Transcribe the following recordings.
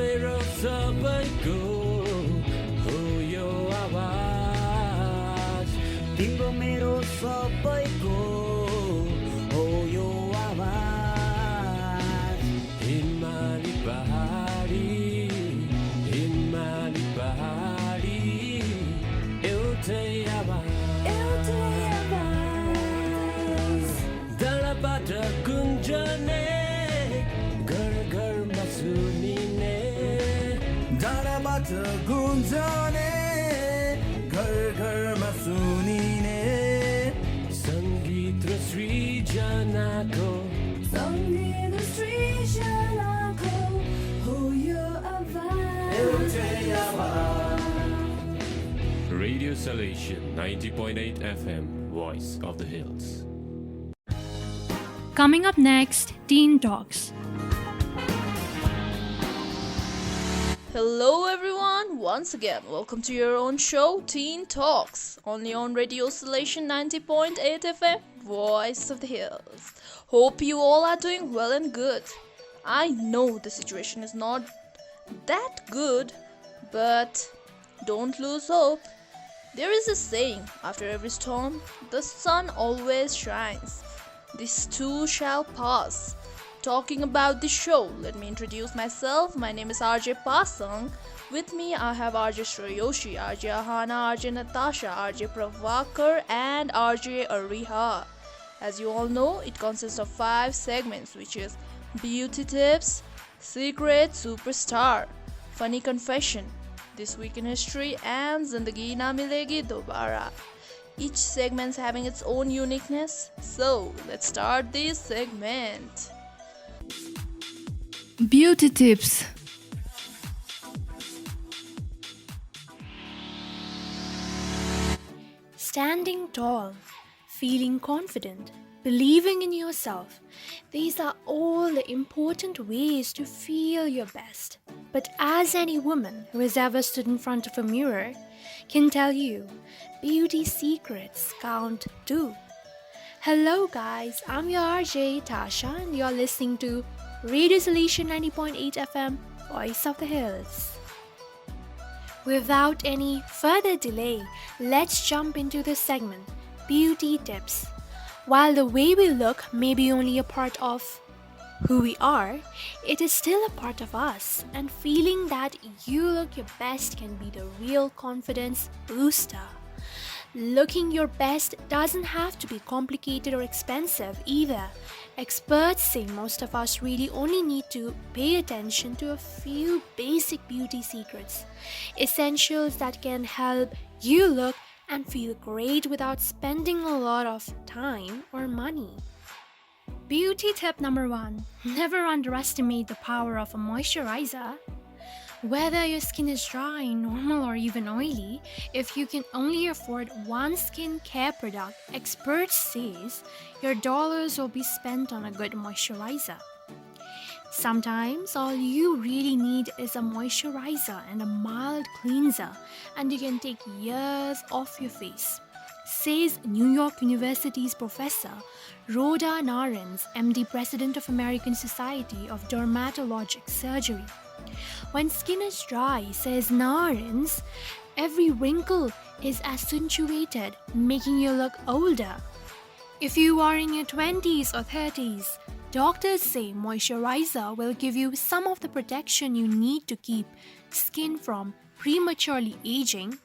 मेरो सबैको हो यो आवाज तिम्रो मेरो सबैको हो यो आवाज हिमाली पहाडी एउटै आवाज डाँडाबाट गुन्जने घर घरमा सुनिने डाँडाबाट गुन्जने घर घरमा सुनिने सङ्गीत र सृजनाको हो यो आवाज एउटै आवाज Radio Salesian 90.8 FM, Voice of the Hills. Coming up next, Teen Talks. Hello everyone, once again, welcome to your own show, Teen Talks, only on Radio Salesian 90.8 FM, Voice of the Hills. Hope you all are doing well and good. I know the situation is not that good, but don't lose hope. There is a saying, after every storm, the sun always shines. This too shall pass. Talking about the show, let me introduce myself. My name is RJ Pasang. With me, I have RJ Shreyoshi, RJ Ahana, RJ Natasha, RJ Pravakar, and RJ Ariha. As you all know, it consists of 5 segments, which is Beauty Tips, Secret Superstar, Funny Confession, This Week in History, and Zindagi Na Milegi Dobara. Each segment having its own uniqueness. So, let's start this segment. Beauty tips. Standing tall, feeling confident, believing in yourself. These are all the important ways to feel your best. But as any woman who has ever stood in front of a mirror can tell you, beauty secrets count too. Hello guys, I'm your RJ Tasha and you're listening to Radio Salesian 90.8 FM, Voice of the Hills. Without any further delay, let's jump into this segment, Beauty Tips. While the way we look may be only a part of who we are, it is still a part of us, and feeling that you look your best can be the real confidence booster. Looking your best doesn't have to be complicated or expensive either. Experts say most of us really only need to pay attention to a few basic beauty secrets, essentials that can help you look and feel great without spending a lot of time or money. Beauty tip number 1. Never underestimate the power of a moisturizer. Whether your skin is dry, normal, or even oily, if you can only afford one skincare product, experts say your dollars will be spent on a good moisturizer. Sometimes all you really need is a moisturizer and a mild cleanser, and you can take years off your face, says New York University's Professor Rhoda Narens, MD, President of American Society of Dermatologic Surgery. When skin is dry, says Narens, every wrinkle is accentuated, making you look older. If you are in your 20s or 30s, doctors say moisturizer will give you some of the protection you need to keep skin from prematurely aging.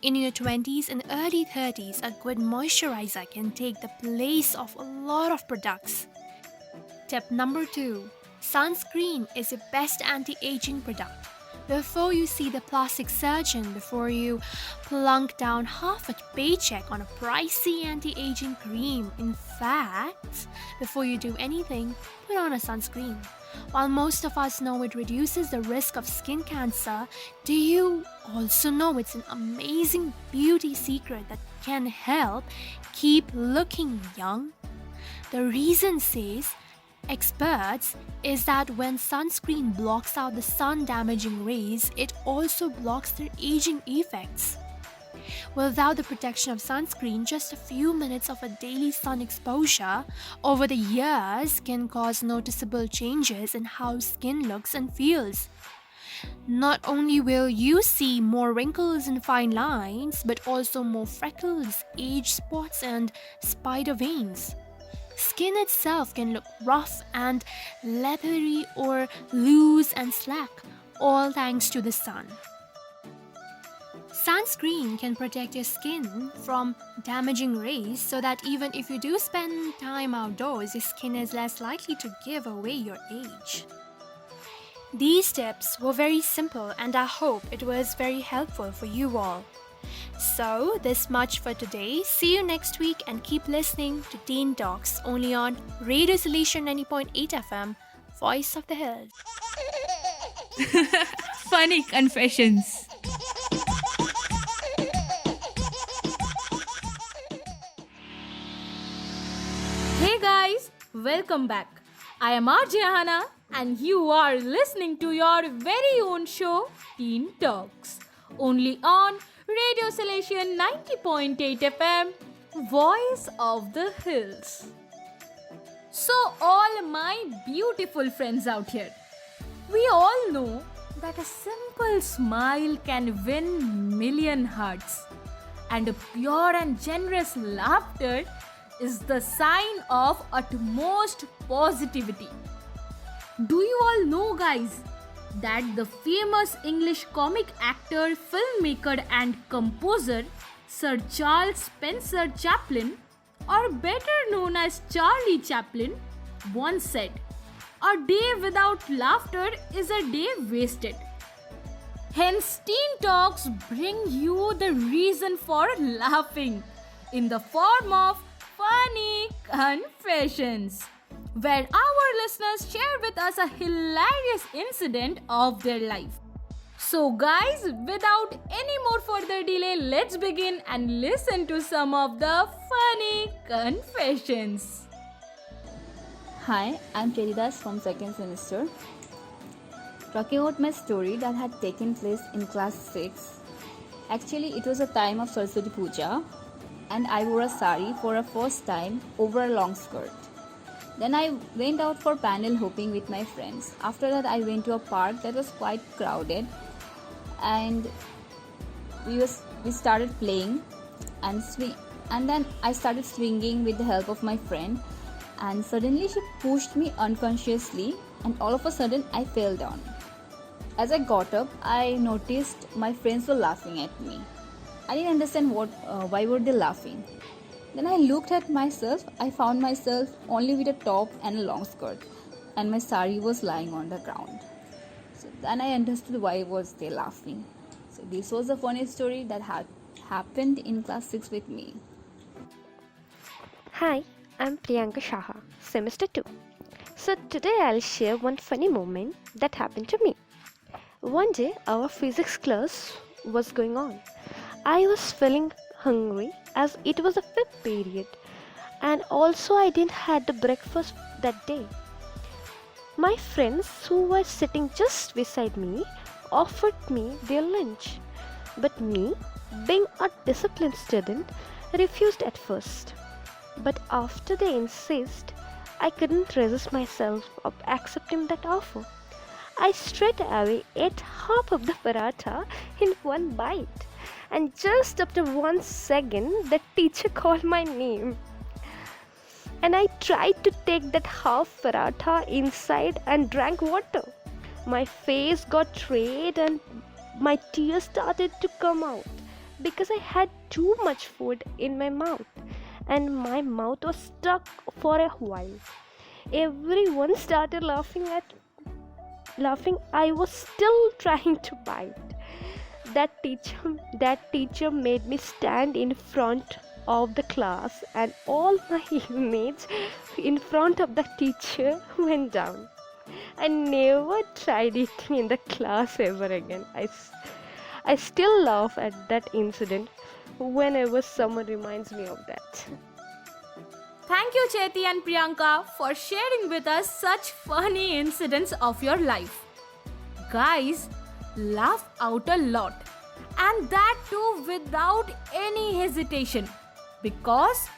In your 20s and early 30s, a good moisturizer can take the place of a lot of products. Tip number 2. Sunscreen is the best anti-aging product. Before you see the plastic surgeon, before you plunk down half a paycheck on a pricey anti-aging cream, in fact, before you do anything, put on a sunscreen. While most of us know it reduces the risk of skin cancer, do you also know it's an amazing beauty secret that can help keep looking young? The reason, says experts, is that when sunscreen blocks out the sun-damaging rays, it also blocks their aging effects. Without the protection of sunscreen, just a few minutes of a daily sun exposure over the years can cause noticeable changes in how skin looks and feels. Not only will you see more wrinkles and fine lines, but also more freckles, age spots, and spider veins. Skin itself can look rough and leathery or loose and slack, all thanks to the sun. Sunscreen can protect your skin from damaging rays so that even if you do spend time outdoors, your skin is less likely to give away your age. These tips were very simple and I hope it was very helpful for you all. So, this much for today. See you next week and keep listening to Teen Talks only on Radio Salesian 90.8 FM, Voice of the Hills. Funny confessions. Hey guys, welcome back. I am RJ Hana and you are listening to your very own show, Teen Talks, only on Radio Salesian 90.8 FM, Voice of the Hills. So all my beautiful friends out here, we all know that a simple smile can win million hearts, and a pure and generous laughter is the sign of utmost positivity. Do you all know, guys, that the famous English comic actor, filmmaker and composer Sir Charles Spencer Chaplin, or better known as Charlie Chaplin, once said, "A day without laughter is a day wasted." Hence, Teen Talks bring you the reason for laughing in the form of funny confessions, where our listeners share with us a hilarious incident of their life. So guys, without any more further delay, let's begin and listen to some of the funny confessions. Hi, I'm Cheridas from second semester. Talking about my story that had taken place in class 6. Actually, it was a time of Saraswati Puja and I wore a sari for a first time over a long skirt. Then I went out for panel hopping with my friends. After that, I went to a park that was quite crowded and we started playing and then I started swinging with the help of my friend, and suddenly she pushed me unconsciously and all of a sudden I fell down. As I got up, I noticed my friends were laughing at me. I didn't understand why were they laughing. Then I looked at myself. I found myself only with a top and a long skirt, and my sari was lying on the ground. So then I understood why was they laughing. So this was a funny story that had happened in class 6 with me. Hi, I'm Priyanka Shaha, semester 2. So today I'll share one funny moment that happened to me. One day our physics class was going on. I was feeling hungry as it was a fifth period, and also I didn't had the breakfast that day. My friends who were sitting just beside me offered me their lunch, but me, being a disciplined student, refused at first. But after they insist, I couldn't resist myself of accepting that offer. I straight away ate half of the paratha in one bite, and just after 1 second, the teacher called my name. And I tried to take that half paratha inside and drank water. My face got red and my tears started to come out because I had too much food in my mouth and my mouth was stuck for a while. Everyone started laughing. I was still trying to bite. That teacher made me stand in front of the class, and all my image in front of the teacher went down. I never tried eating in the class ever again. I still laugh at that incident whenever someone reminds me of that. Thank you, Cheti and Priyanka, for sharing with us such funny incidents of your life. Guys, laugh out a lot, and that too without any hesitation, because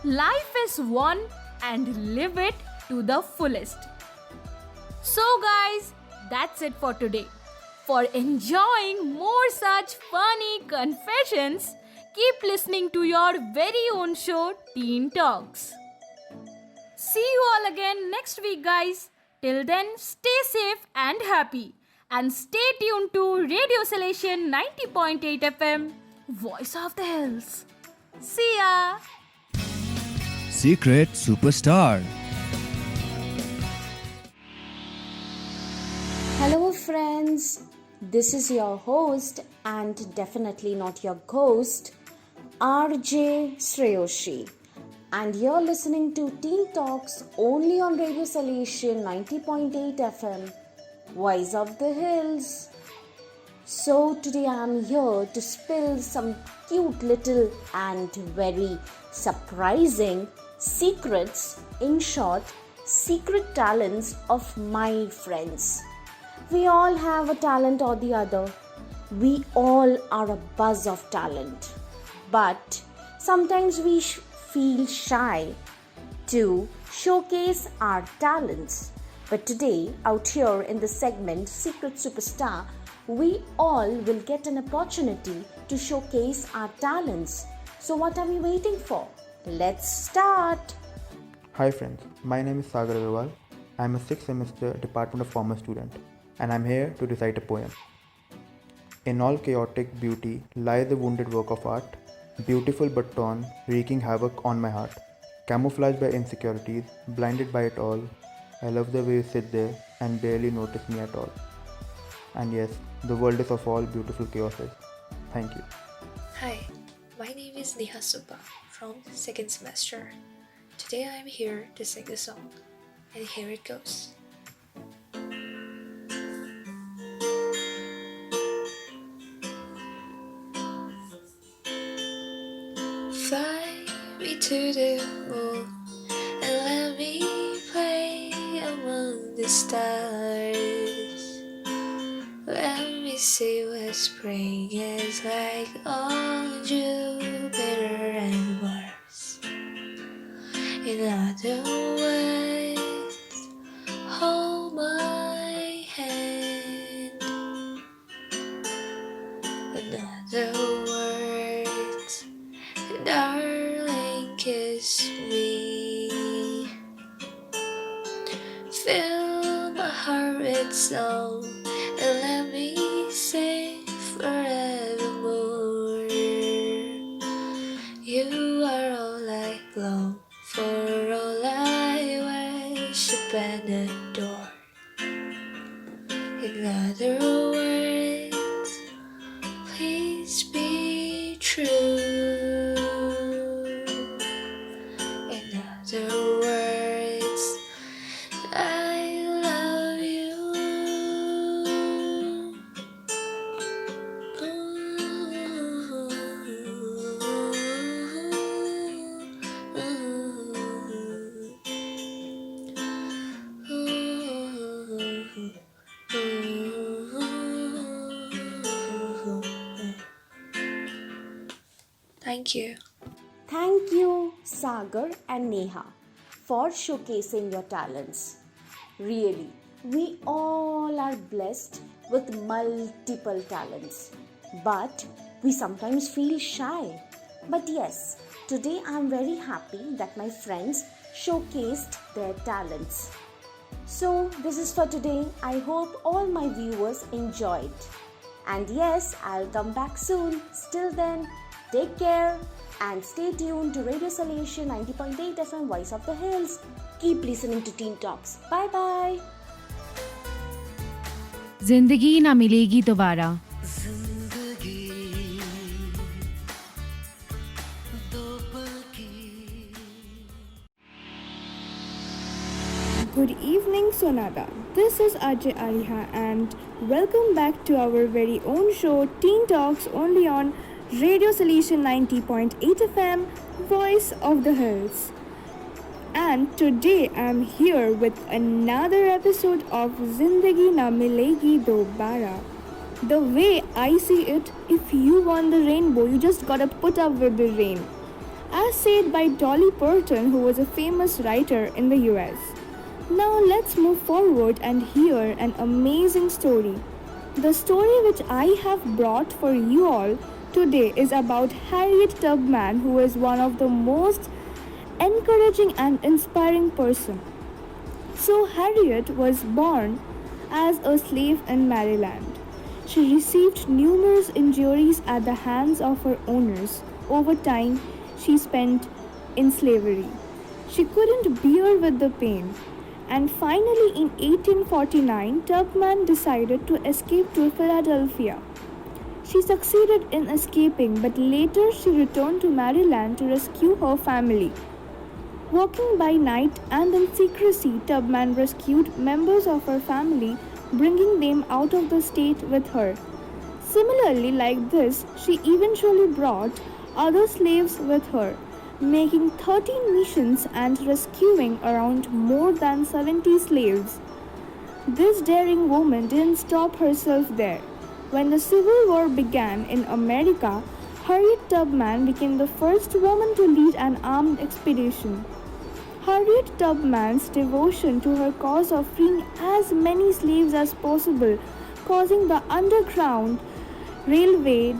life is one and live it to the fullest. So guys, that's it for today. For enjoying more such funny confessions, keep listening to your very own show, Teen Talks. See you all again next week, guys. Till then, stay safe and happy. And stay tuned to Radio Salesian 90.8 FM, Voice of the Hills. See ya! Secret Superstar. Hello, friends. This is your host and definitely not your ghost, RJ Sreyoshi. And you're listening to Teen Talks only on Radio Salesian 90.8 FM, Voice of the Hills. So today I'm here to spill some cute little and very surprising secrets, in short, secret talents of my friends. We all have a talent or the other. We all are a buzz of talent. But sometimes we feel shy to showcase our talents. But today, out here in the segment Secret Superstar, we all will get an opportunity to showcase our talents. So what are we waiting for? Let's start! Hi friends, my name is Sagar Agarwal. I am a 6th semester Department of Commerce student and I am here to recite a poem. In all chaotic beauty lies a wounded work of art, beautiful but torn, wreaking havoc on my heart. Camouflaged by insecurities, blinded by it all, I love the way you sit there and barely notice me at all. And yes, the world is of all beautiful chaoses. Thank you. Hi, my name is Neha Supa from 2nd semester. Today I am here to sing a song, and here it goes. Fly me to the moon and let me play among the stars. Let me see what spring is like on Jupiter and Mars. In other words, hold my hand. In other words, darling, kiss me. Fill my heart with song and let me sing forevermore. You are all I long for, all I worship and adore. In other words, please be true. In other words, I love you. Thank you. Thank you, Sagar and Neha, for showcasing your talents. Really, we all are blessed with multiple talents, but we sometimes feel shy. But yes, today I'm very happy that my friends showcased their talents. So, this is for today. I hope all my viewers enjoyed. And yes, I'll come back soon. Still then, take care and stay tuned to Radio Salesian 90.8 FM, Voice of the Hills. Keep listening to Teen Talks. Bye bye. जिंदगी ना मिलेगी दोबारा. Good evening, Sonada. This is Ajay Ariha and welcome back to our very own show, Teen Talks, only on Radio Salesian 90.8 FM, Voice of the Hills. And today I'm here with another episode of Zindagi Na Milegi Dobara. The way I see it, if you want the rainbow, you just gotta put up with the rain. As said by Dolly Parton, who was a famous writer in the US. Now let's move forward and hear an amazing story. The story which I have brought for you all today is about Harriet Tubman, who is one of the most encouraging and inspiring person. So Harriet was born as a slave in Maryland. She received numerous injuries at the hands of her owners over time she spent in slavery. She couldn't bear with the pain, and finally in 1849 Tubman decided to escape to Philadelphia. She succeeded in escaping, but later she returned to Maryland to rescue her family. Working by night and in secrecy, Tubman rescued members of her family, bringing them out of the state with her. Similarly, like this, she eventually brought other slaves with her, making 13 missions and rescuing around more than 70 slaves. This daring woman didn't stop herself there. When the Civil War began in America, Harriet Tubman became the first woman to lead an armed expedition. Harriet Tubman's devotion to her cause of freeing as many slaves as possible, causing the Underground Railway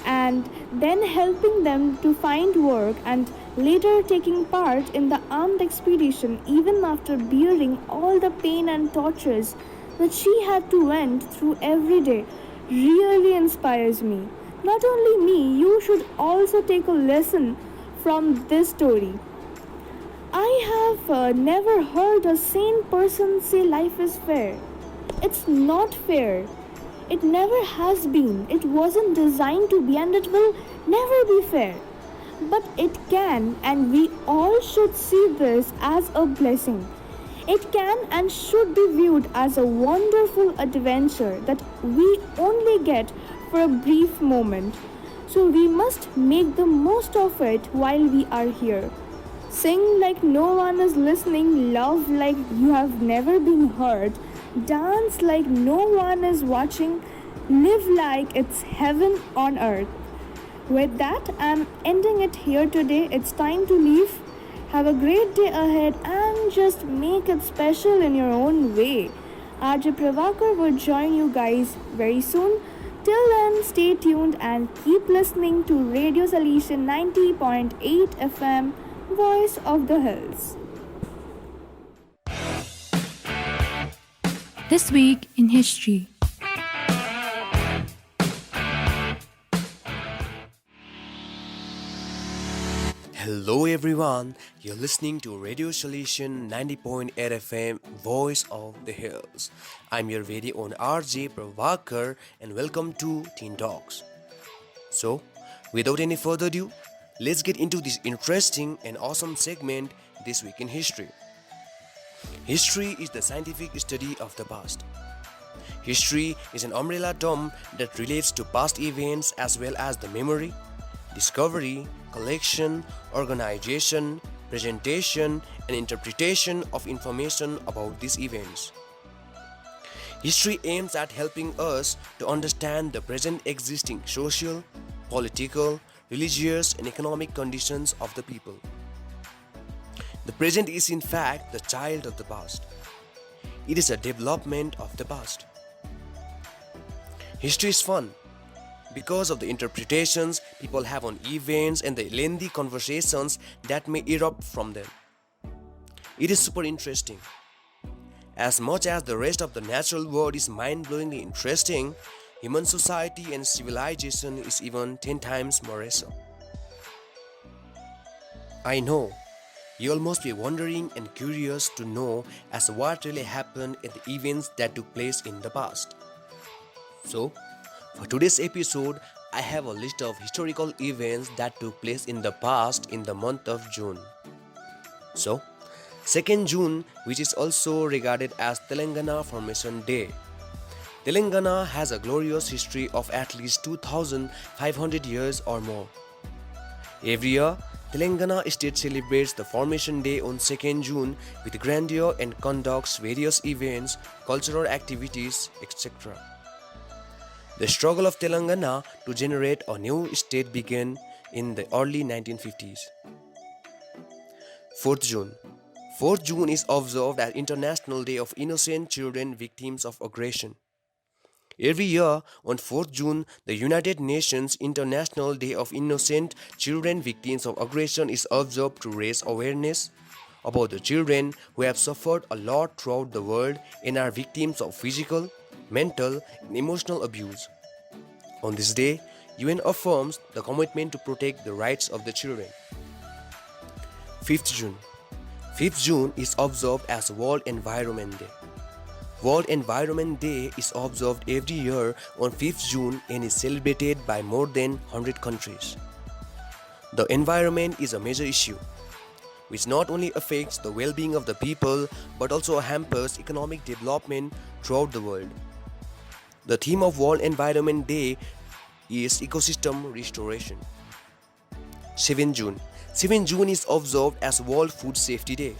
and then helping them to find work, and later taking part in the armed expedition even after bearing all the pain and tortures that she had to went through every day, really inspires me. Not only me, you should also take a lesson from this story. I have never heard a sane person say life is fair. It's not fair. It never has been. It wasn't designed to be, and it will never be fair. But it can, and we all should see this as a blessing. It can and should be viewed as a wonderful adventure that we only get for a brief moment. So we must make the most of it while we are here. Sing like no one is listening, love like you have never been heard, dance like no one is watching, live like it's heaven on earth. With that, I'm ending it here today. It's time to leave. Have a great day ahead and just make it special in your own way. RJ Pravakar will join you guys very soon. Till then, stay tuned and keep listening to Radio Salesian 90.8 FM, Voice of the Hills. This week in history. Hello everyone, you're listening to Radio Salesian 90.8 FM, Voice of the Hills. I'm your very own RJ Pravakar and welcome to Teen Talks. So, without any further ado, let's get into this interesting and awesome segment, This Week in History. History is the scientific study of the past. History is an umbrella term that relates to past events as well as the memory, discovery, collection, organization, presentation, and interpretation of information about these events. History aims at helping us to understand the present existing social, political, religious, and economic conditions of the people. The present is in fact the child of the past. It is a development of the past. History is fun because of the interpretations people have on events and the lengthy conversations that may erupt from them. It is super interesting. As much as the rest of the natural world is mind-blowingly interesting, human society and civilization is even 10 times more so. I know, you all must be wondering and curious to know as to what really happened in the events that took place in the past. So, for today's episode, I have a list of historical events that took place in the past in the month of June. So, 2nd June, which is also regarded as Telangana Formation Day. Telangana has a glorious history of at least 2,500 years or more. Every year, Telangana state celebrates the Formation Day on 2nd June with grandeur and conducts various events, cultural activities, etc. The struggle of Telangana to generate a new state began in the early 1950s. 4th June. 4th June is observed as International Day of Innocent Children Victims of Aggression. Every year, on 4th June, the United Nations International Day of Innocent Children Victims of Aggression is observed to raise awareness about the children who have suffered a lot throughout the world and are victims of physical, mental, and emotional abuse. On this day, UN affirms the commitment to protect the rights of the children. 5th June. 5th June is observed as World Environment Day. World Environment Day is observed every year on 5th June and is celebrated by more than 100 countries. The environment is a major issue, which not only affects the well-being of the people but also hampers economic development throughout the world. The theme of World Environment Day is ecosystem restoration. 7th June. 7th June is observed as World Food Safety Day.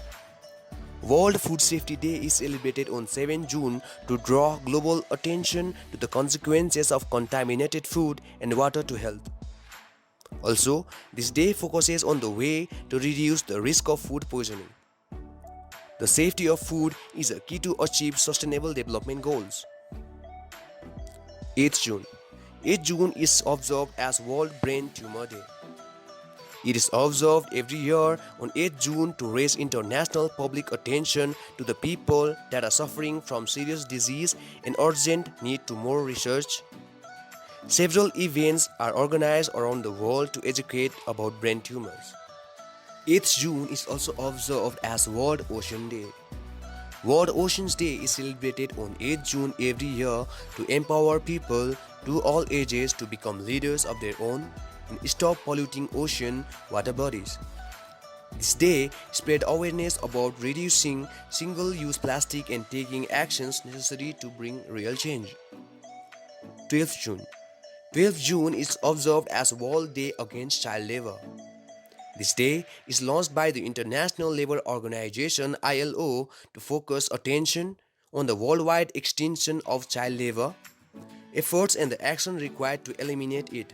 World Food Safety Day is celebrated on 7th June to draw global attention to the consequences of contaminated food and water to health. Also, this day focuses on the way to reduce the risk of food poisoning. The safety of food is a key to achieve sustainable development goals. 8th June. 8th June is observed as World Brain Tumor Day. It is observed every year on 8th June to raise international public attention to the people that are suffering from serious disease and urgent need to more research. Several events are organized around the world to educate about brain tumors. 8th June is also observed as World Ocean Day. World Oceans Day is celebrated on 8th June every year to empower people to all ages to become leaders of their own and stop polluting ocean water bodies. This day spread awareness about reducing single-use plastic and taking actions necessary to bring real change. 12th June. 12th June is observed as World Day Against Child Labor. This day is launched by the International Labour Organization ILO to focus attention on the worldwide extinction of child labor, efforts and the action required to eliminate it.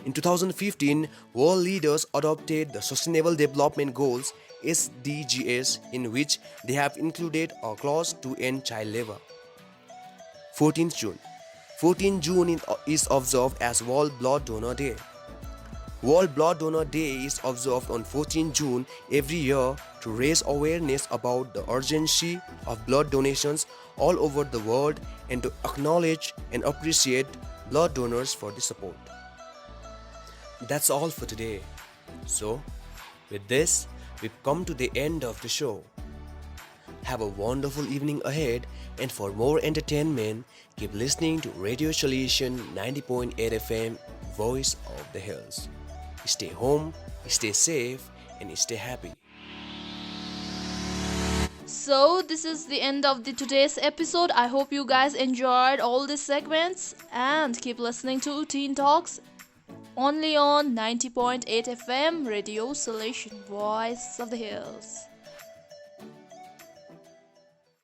In 2015, world leaders adopted the Sustainable Development Goals SDGs, in which they have included a clause to end child labor. 14th June. 14th June is observed as World Blood Donor Day. World Blood Donor Day is observed on 14th June every year to raise awareness about the urgency of blood donations all over the world and to acknowledge and appreciate blood donors for the support. That's all for today. So, with this, we've come to the end of the show. Have a wonderful evening ahead, and for more entertainment, keep listening to Radio Solution 90.8 FM, Voice of the Hills. Stay home, stay safe, and stay happy. So this is the end of today's episode. I hope you guys enjoyed all these segments, and keep listening to Teen Talks only on 90.8 FM Radio Salesian, Voice of the Hills.